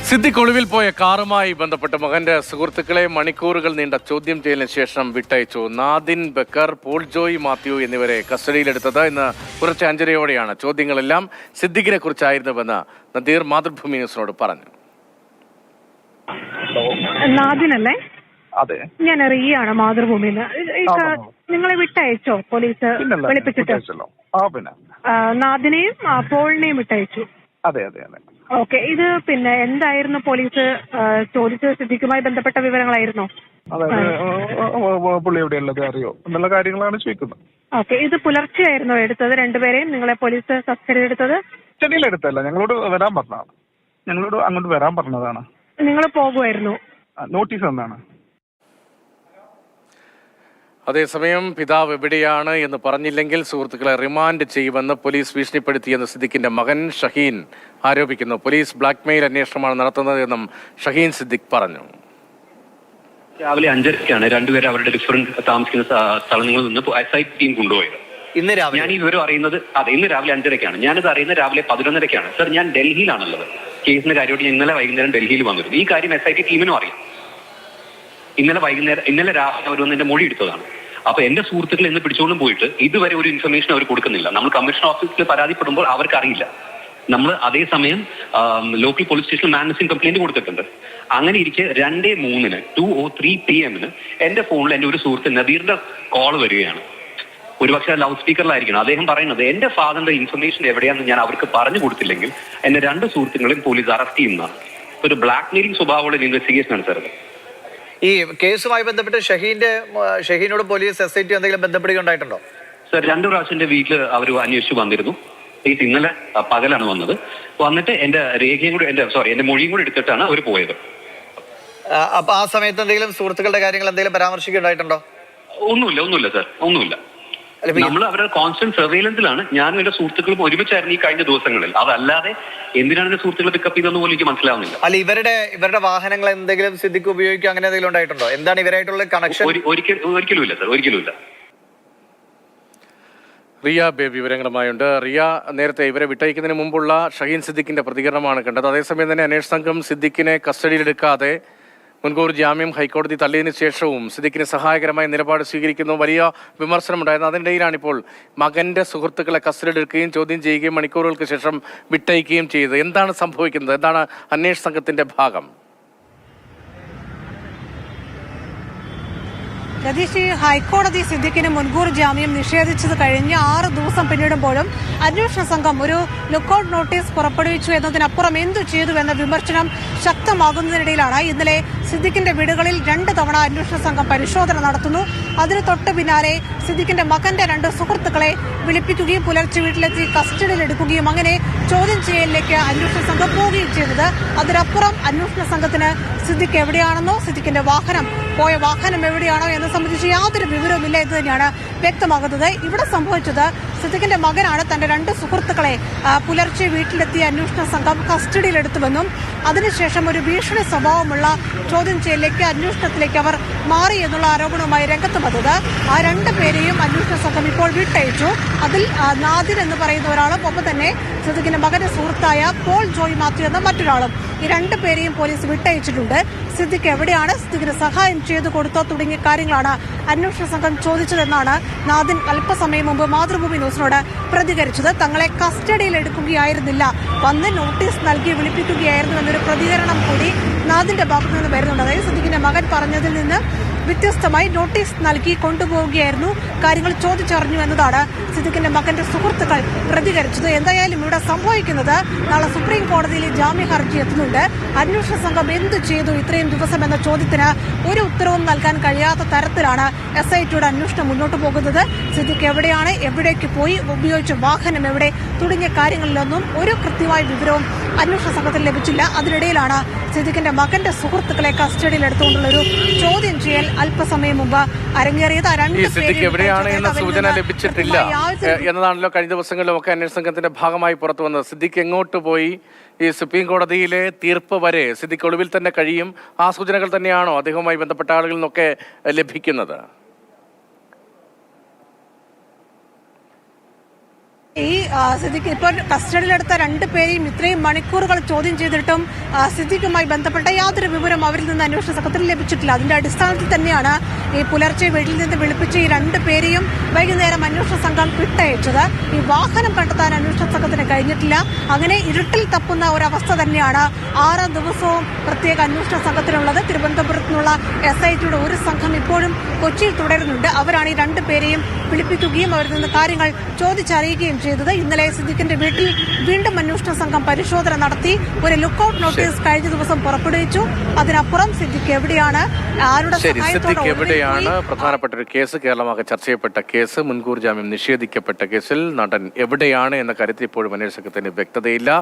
സിദ്ദിഖ് ഒളിവിൽ പോയ കാറുമായി ബന്ധപ്പെട്ട് മകന്റെ സുഹൃത്തുക്കളെ മണിക്കൂറുകൾ നീണ്ട ചോദ്യം ചെയ്യലിന് ശേഷം വിട്ടയച്ചു. നാദിൻ ബക്കർ, പോൾ ജോയ് മാത്യു എന്നിവരെ കസ്റ്റഡിയിലെടുത്തത് ഇന്ന് പുലർച്ചെ 5:30-ഓടെയാണ്. ചോദ്യങ്ങളെല്ലാം സിദ്ദിഖിനെ കുറിച്ചായിരുന്നുവെന്ന് നദീർ മാതൃഭൂമി ന്യൂസിനോട് പറഞ്ഞു. നാദിനല്ലേ? അതെ, ഞാൻ റിയാണ് മാതൃഭൂമിന്ന്. നിങ്ങളെ വിട്ടയച്ചോ പോലീസ് വിളിപ്പിച്ചിട്ട്? നാദിനെയും പോളിനെയും വിട്ടയച്ചു. അതെ അതെ അതെ. ഓക്കെ, ഇത് പിന്നെ എന്തായിരുന്നു പോലീസ് ചോദിച്ചത്? സിദ്ദിഖുമായി ബന്ധപ്പെട്ട വിവരങ്ങളായിരുന്നോ? അതായത് പുള്ളി എവിടെയുള്ളത് അറിയോ എന്നുള്ള കാര്യങ്ങളാണ് ചോദിക്കുന്നത്. ഓക്കെ, ഇത് പുലർച്ചെയായിരുന്നോ എടുത്തത്? രണ്ടുപേരെയും നിങ്ങളെ പോലീസ് കസ്റ്റഡിയിൽ എടുത്തത്? കസ്റ്റഡിയിലെടുത്തല്ല, ഞങ്ങളോട് വരാൻ പറഞ്ഞതാണ്. ഞങ്ങളോട് അങ്ങോട്ട് വരാൻ പറഞ്ഞതാണ്. നിങ്ങൾ പോകുമായിരുന്നു? നോട്ടീസ് എന്നാണ്. അതേസമയം പിതാവ് എവിടെയാണ് എന്ന് പറഞ്ഞില്ലെങ്കിൽ സുഹൃത്തുക്കളെ റിമാൻഡ് ചെയ്യുമെന്ന് പോലീസ് ഭീഷണിപ്പെടുത്തിയെന്ന് സിദ്ദിഖിന്റെ മകൻ ഷഹീൻ ആരോപിക്കുന്നു. പോലീസ് ബ്ലാക്ക്മെയിൽ അന്വേഷണമാണ് നടത്തുന്നതെന്നും ഷഹീൻ സിദ്ദിഖ് പറഞ്ഞു. രാവിലെ 5:30-ക്കാണ് രണ്ടുപേരും അവരുടെ ഡിഫറൻറ്റ് താമസിക്കുന്ന സ്ഥലങ്ങളിൽ നിന്ന് SI ടീം കൊണ്ടുപോയത്. ഇന്ന് രാവിലെ ഞാൻ ഈ വിവരം അറിയുന്നത് ഇന്ന് രാവിലെ 5:30-ക്കാണ്. ഞാനിത് അറിയുന്നത് രാവിലെ 11:30-ക്കാണ്. സർ, ഞാൻ ഡൽഹിയിലാണുള്ളത്. കേസിന്റെ കാര്യമായിട്ട് ഇന്നലെ വൈകുന്നേരം ഡൽഹിയിൽ വന്നിരുന്നു. ഈ കാര്യം SIT ടീമിനും അറിയാം. ഇന്നലെ രാവിലെ അവർ വന്ന് എന്റെ മൊഴി എടുത്തതാണ്. അപ്പൊ എന്റെ സുഹൃത്തുക്കൾ ഇന്ന് പിടിച്ചുകൊണ്ടും പോയിട്ട് ഇതുവരെ ഒരു ഇൻഫർമേഷൻ അവർ കൊടുക്കുന്നില്ല. നമ്മൾ കമ്മീഷൻ ഓഫീസിൽ പരാതിപ്പെടുമ്പോൾ അവർക്കറിയില്ല. നമ്മൾ അതേസമയം ലോക്കൽ പോലീസ് സ്റ്റേഷനിൽ മാനസിംഗ് കംപ്ലൈന്റ് കൊടുത്തിട്ടുണ്ട്. അങ്ങനെ ഇരിക്കെ 2:03 2:03 PM എന്റെ ഫോണിൽ എന്റെ ഒരു സുഹൃത്ത് നദീറിന്റെ കോൾ വരികയാണ്. ഒരുപക്ഷെ ലൗഡ് സ്പീക്കറിലായിരിക്കണം. അദ്ദേഹം പറയുന്നത് എന്റെ ഫാദറിന്റെ ഇൻഫർമേഷൻ എവിടെയാണെന്ന് ഞാൻ അവർക്ക് പറഞ്ഞു കൊടുത്തില്ലെങ്കിൽ എന്റെ 2 സുഹൃത്തുക്കളെയും പോലീസ് അറസ്റ്റ് ചെയ്യുന്നതാണ്. ഒരു ബ്ലാക്ക് മെയിലിംഗ് സ്വഭാവമുള്ള ഇൻവെസ്റ്റിഗേഷൻ ആണ് സാർ. ഈ കേസുമായി ബന്ധപ്പെട്ട് ഷഹീനോട് പോലീസ് SIT എന്തെങ്കിലും ബന്ധപ്പെടുകയുണ്ടായിട്ടുണ്ടോ? സർ, 2 പ്രാവശ്യം എന്റെ വീട്ടിൽ അവർ അന്വേഷിച്ചു വന്നിരുന്നു. ഇന്നലെ പകലാണ് വന്നത്. വന്നിട്ട് എന്റെ രേഖയും കൂടി എന്റെ മൊഴിയും കൂടി എടുത്തിട്ടാണ് അവർ പോയത്. അപ്പൊ ആ സമയത്ത് എന്തെങ്കിലും സുഹൃത്തുക്കളുടെ കാര്യങ്ങൾ എന്തെങ്കിലും പരാമർശിക്കുന്നുണ്ടായിട്ടുണ്ടോ? ഒന്നുമില്ല സാർ, ഒന്നുമില്ല. നമ്മൾ അവരുടെ കോൺസ്റ്റന്റ് സർവൈലൻസിലാണ്. ഞാനും എന്റെ സുഹൃത്തുക്കളും ഒരുമിച്ചായിരുന്നു ഈ കഴിഞ്ഞ ദിവസങ്ങളിൽ. അതല്ലാതെ എന്തിനാണ് എന്റെ സുഹൃത്തുക്കളെ പിക്കപ്പ് ചെയ്തെന്ന് പോലും എനിക്ക് മനസ്സിലാവുന്നില്ല. അല്ല, ഇവരുടെ വാഹനങ്ങൾ എന്തെങ്കിലും സിദ്ദിഖ് ഉപയോഗിക്കുക അങ്ങനെ എന്തെങ്കിലും ഉണ്ടായിട്ടുണ്ടോ? എന്താണ് ഇവരായിട്ടുള്ള കണക്ഷൻ? ഒരിക്കലും ഇല്ല സാർ, ഒരിക്കലും ഇല്ല. റിയ ബേബി വിവരങ്ങളുമായുണ്ട്. റിയ, നേരത്തെ ഇവരെ വിട്ടയക്കുന്നതിന് മുമ്പുള്ള ഷഹീൻ സിദ്ദിഖിന്റെ പ്രതികരണമാണ് കണ്ടത്. അതേസമയം തന്നെ അന്വേഷണ സംഘം സിദ്ദിഖിനെ കസ്റ്റഡിയിലെടുക്കാതെ മുൻകൂർ ജാമ്യം ഹൈക്കോടതി തള്ളിയതിനു ശേഷവും സിദ്ദിഖിന് സഹായകരമായ നിലപാട് സ്വീകരിക്കുന്നു. വലിയ വിമർശനമുണ്ടായിരുന്നു. അതിനിടയിലാണിപ്പോൾ മകന്റെ സുഹൃത്തുക്കളെ കസ്റ്റഡിയിലെടുക്കുകയും ചോദ്യം ചെയ്യുകയും മണിക്കൂറുകൾക്ക് ശേഷം വിട്ടയക്കുകയും ചെയ്തത്. എന്താണ് സംഭവിക്കുന്നത്? എന്താണ് അന്വേഷണ സംഘത്തിന്റെ ഭാഗം? രതീഷ്, ഹൈക്കോടതി സിദ്ദിഖിന് മുൻകൂർ ജാമ്യം നിഷേധിച്ചത് കഴിഞ്ഞ് 6 ദിവസം പിന്നിടുമ്പോഴും അന്വേഷണ സംഘം ഒരു ലുക്കൌട്ട് നോട്ടീസ് പുറപ്പെടുവിച്ചു എന്നതിനപ്പുറം എന്തു ചെയ്തു എന്ന വിമർശനം ശക്തമാകുന്നതിനിടയിലാണ് ഇന്നലെ സിദ്ദിഖിന്റെ വീടുകളിൽ 2 തവണ അന്വേഷണ സംഘം പരിശോധന നടത്തുന്നു. അതിന് തൊട്ട് പിന്നാലെ സിദ്ദിഖിന്റെ മകന്റെ 2 സുഹൃത്തുക്കളെ വിളിപ്പിക്കുകയും പുലർച്ചെ വീട്ടിലെത്തി കസ്റ്റഡിയിലെടുക്കുകയും അങ്ങനെ ചോദ്യം ചെയ്യലിലേക്ക് അന്വേഷണ സംഘം പോവുകയും ചെയ്തത്. അതിനപ്പുറം അന്വേഷണ സംഘത്തിന് സിദ്ദിഖ് എവിടെയാണെന്നോ സിദ്ദിഖിന്റെ പോയ വാഹനം എവിടെയാണോ എന്ന് സംബന്ധിച്ച് യാതൊരു വിവരവുമില്ല എന്ന് തന്നെയാണ് വ്യക്തമാകുന്നത്. ഇവിടെ സംഭവിച്ചത് സിദ്ദിഖിന്റെ മകനാണ് തന്റെ 2 സുഹൃത്തുക്കളെ പുലർച്ചെ വീട്ടിലെത്തിയ അന്വേഷണ സംഘം കസ്റ്റഡിയിലെടുത്തുവെന്നും അതിനുശേഷം ഒരു ഭീഷണി സ്വഭാവമുള്ള ചോദ്യം ചെയ്യലിലേക്ക് അന്വേഷണത്തിലേക്ക് അവർ മാറി എന്നുള്ള ആരോപണവുമായി രംഗത്ത് വന്നത്. ആ 2 പേരെയും അന്വേഷണ സംഘം ഇപ്പോൾ വിട്ടയച്ചു. അതിൽ നാദിൻ എന്ന് പറയുന്ന ഒരാളും ഒപ്പം തന്നെ സിദ്ദിഖിന്റെ മകന്റെ സുഹൃത്തായ പോൾ ജോയ് മാത്യു എന്ന മറ്റൊരാളും. ഈ 2 പേരെയും പോലീസ് വിട്ടയച്ചിട്ടുണ്ട്. സിദ്ദിഖ് എവിടെയാണ്, സിദ്ദിഖിന് സഹായം ചെയ്തു കൊടുത്തോ തുടങ്ങിയ കാര്യങ്ങളാണ് അന്വേഷണ സംഘം ചോദിച്ചതെന്നാണ് നാദിൻ അല്പസമയം മുമ്പ് മാതൃഭൂമി ന്യൂസിനോട് പ്രതികരിച്ചത്. തങ്ങളെ കസ്റ്റഡിയിൽ എടുക്കുകയായിരുന്നില്ല, വന്ന് നോട്ടീസ് നൽകി വിളിപ്പിക്കുകയായിരുന്നു എന്നൊരു പ്രതികരണം കൂടി നാദിന്റെ ഭാഗത്തു നിന്ന് വരുന്നുണ്ട്. അതായത് സിദ്ദിഖിന്റെ മകൻ പറഞ്ഞതിൽ നിന്ന് വ്യത്യസ്തമായി നോട്ടീസ് നൽകി കൊണ്ടുപോവുകയായിരുന്നു, കാര്യങ്ങൾ ചോദിച്ചറിഞ്ഞു എന്നതാണ് സിദ്ദിഖിന്റെ മകന്റെ സുഹൃത്തുക്കൾ പ്രതികരിച്ചത്. എന്തായാലും ഇവിടെ സംഭവിക്കുന്നത്, നാളെ സുപ്രീം കോടതിയിൽ ജാമ്യ ഹർജി എത്തുന്നുണ്ട്. അന്വേഷണ സംഘം എന്ത് ചെയ്തു ഇത്രയും ദിവസം എന്ന ചോദ്യത്തിന് ഒരു ഉത്തരവും നൽകാൻ കഴിയാത്ത തരത്തിലാണ് SITയുടെ അന്വേഷണം മുന്നോട്ട് പോകുന്നത്. സിദ്ദിഖ് എവിടെയാണ്, എവിടേക്ക് പോയി, ഉപയോഗിച്ച വാഹനം എവിടെ തുടങ്ങിയ കാര്യങ്ങളിലൊന്നും ഒരു കൃത്യമായ വിവരവും അന്വേഷണ സംഘത്തിൽ ലഭിച്ചില്ല. അതിനിടയിലാണ് സിദ്ദിഖിന്റെ മകന്റെ സുഹൃത്തുക്കളെ കസ്റ്റഡിയിലെടുത്തുകൊണ്ടുള്ള ഒരു ചോദ്യം ചെയ്യൽ അല്പസമയം മുമ്പ് അരങ്ങേറിയത്. സിദ്ദിഖ് എവിടെയാണ് എന്ന സൂചന ലഭിച്ചിട്ടില്ല എന്നതാണല്ലോ കഴിഞ്ഞ ദിവസങ്ങളിലൊക്കെ അന്വേഷണ സംഘത്തിന്റെ ഭാഗമായി പുറത്തു വന്നത്. സിദ്ദിഖ് എങ്ങോട്ട് പോയി, ഈ സുപ്രീം കോടതിയിലെ തീർപ്പ് വരെ സിദ്ദിഖ് ഒളിവിൽ തന്നെ കഴിയും, ആ സൂചനകൾ തന്നെയാണോ അദ്ദേഹവുമായി ബന്ധപ്പെട്ട ആളുകളിൽ നിന്നൊക്കെ ലഭിക്കുന്നത്? ഈ സിദ്ദിഖ് ഇപ്പോൾ കസ്റ്റഡിയിലെടുത്ത 2 പേരെയും ഇത്രയും മണിക്കൂറുകൾ ചോദ്യം ചെയ്തിട്ടും സിദ്ദിഖുമായി ബന്ധപ്പെട്ട യാതൊരു വിവരം അവരിൽ നിന്ന് അന്വേഷണ സംഘത്തിന് ലഭിച്ചിട്ടില്ല. അതിന്റെ അടിസ്ഥാനത്തിൽ തന്നെയാണ് ഈ പുലർച്ചെ വീട്ടിൽ നിന്ന് വിളിപ്പിച്ച് ഈ 2 പേരെയും വൈകുന്നേരം അന്വേഷണ സംഘം വിട്ടയച്ചത്. ഈ വാഹനം കണ്ടെത്താൻ അന്വേഷണ സംഘത്തിന് കഴിഞ്ഞിട്ടില്ല. അങ്ങനെ ഇരുട്ടിൽ തപ്പുന്ന ഒരവസ്ഥ തന്നെയാണ് 6 ദിവസവും പ്രത്യേക അന്വേഷണ സംഘത്തിനുള്ളത്. തിരുവനന്തപുരത്ത് നിന്നുള്ള SITയുടെ ഒരു സംഘം ഇപ്പോഴും കൊച്ചിയിൽ തുടരുന്നുണ്ട്. അവരാണ് ഈ 2 പേരെയും വിളിപ്പിക്കുകയും അവരിൽ നിന്ന് കാര്യങ്ങൾ ചോദിച്ചറിയുകയും ചെയ്തത്. ഇന്നലെ സിദ്ദിഖിന്റെ വീട്ടിൽ വീണ്ടും അന്വേഷണ സംഘം പരിശോധന നടത്തി. ഒരു ലുക്കൌട്ട് നോട്ടീസ് കഴിഞ്ഞ ദിവസം പുറപ്പെടുവിച്ചു. അതിനപ്പുറം സിദ്ദിഖ് എവിടെയാണ്, ആരുടെ സിദ്ദിഖ് എവിടെയാണ്? പ്രധാനപ്പെട്ട ഒരു കേസ്, കേരളമാകെ ചർച്ച ചെയ്യപ്പെട്ട കേസ്, മുൻകൂർ ജാമ്യം നിഷേധിക്കപ്പെട്ട കേസിൽ നടൻ എവിടെയാണ് എന്ന കാര്യത്തിൽ ഇപ്പോഴും അന്വേഷണത്തിന് വ്യക്തതയില്ല.